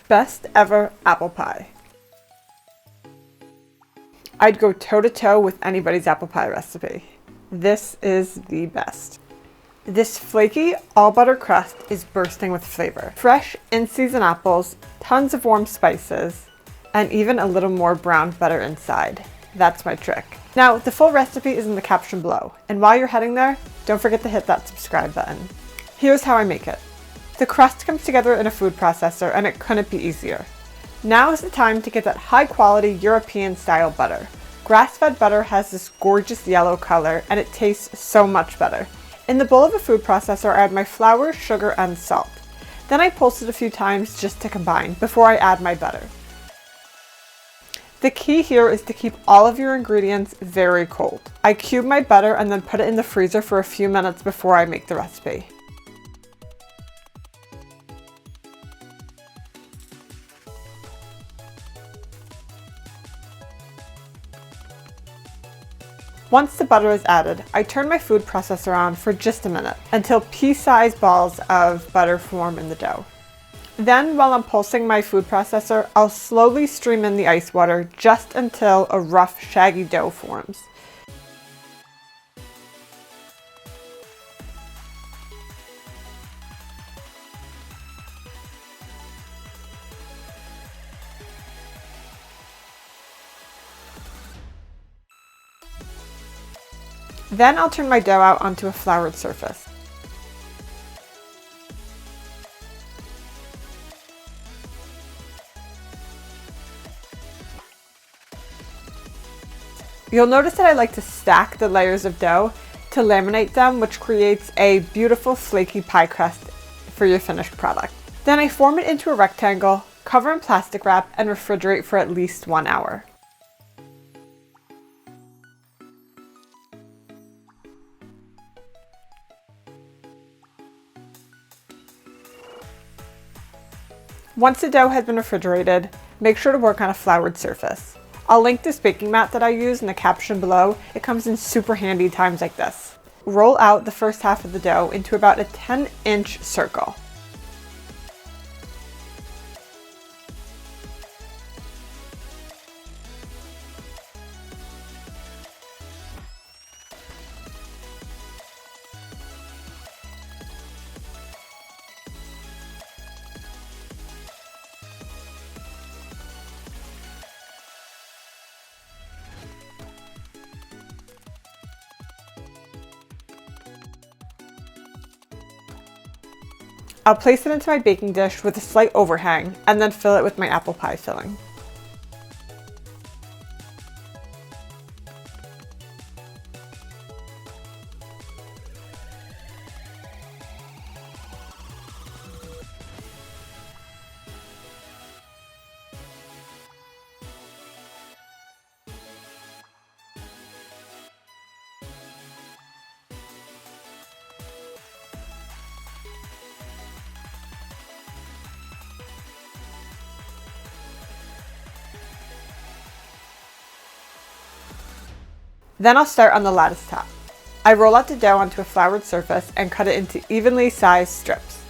Best ever apple pie. I'd go toe-to-toe with anybody's apple pie recipe. This is the best. This flaky all butter crust is bursting with flavor. Fresh in-season apples, tons of warm spices, and even a little more brown butter inside. That's my trick. Now, the full recipe is in the caption below, and while you're heading there, don't forget to hit that subscribe button. Here's how I make it. The crust comes together in a food processor, and it couldn't be easier. Now is the time to get that high-quality European-style butter. Grass-fed butter has this gorgeous yellow color, and it tastes so much better. In the bowl of a food processor, I add my flour, sugar, and salt. Then I pulse it a few times just to combine before I add my butter. The key here is to keep all of your ingredients very cold. I cube my butter and then put it in the freezer for a few minutes before I make the recipe. Once the butter is added, I turn my food processor on for just a minute until pea-sized balls of butter form in the dough. Then, while I'm pulsing my food processor, I'll slowly stream in the ice water just until a rough, shaggy dough forms. Then I'll turn my dough out onto a floured surface. You'll notice that I like to stack the layers of dough to laminate them, which creates a beautiful flaky pie crust for your finished product. Then I form it into a rectangle, cover in plastic wrap, and refrigerate for at least 1 hour. Once the dough has been refrigerated, make sure to work on a floured surface. I'll link this baking mat that I use in the caption below. It comes in super handy times like this. Roll out the first half of the dough into about a 10-inch circle. I'll place it into my baking dish with a slight overhang and then fill it with my apple pie filling. Then I'll start on the lattice top. I roll out the dough onto a floured surface and cut it into evenly sized strips.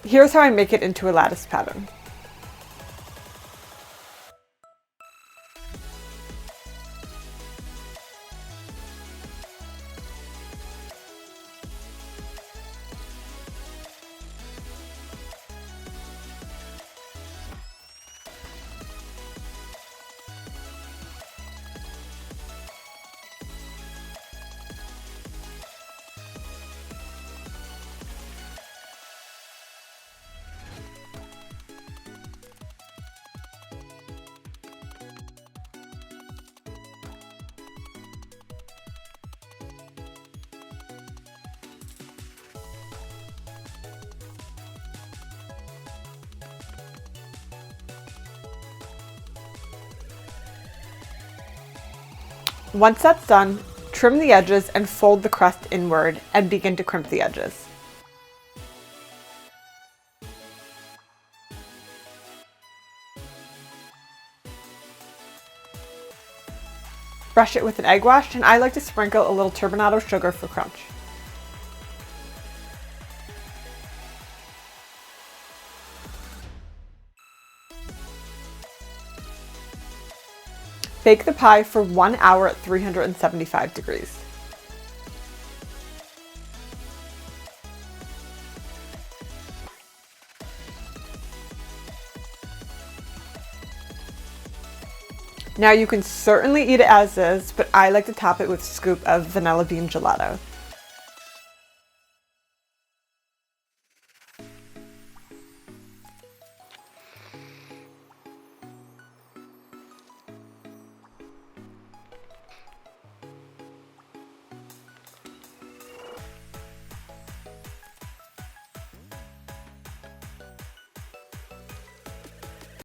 Here's how I make it into a lattice pattern. Once that's done, trim the edges and fold the crust inward and begin to crimp the edges. Brush it with an egg wash, and I like to sprinkle a little turbinado sugar for crunch. Bake the pie for 1 hour at 375 degrees. Now you can certainly eat it as is, but I like to top it with a scoop of vanilla bean gelato.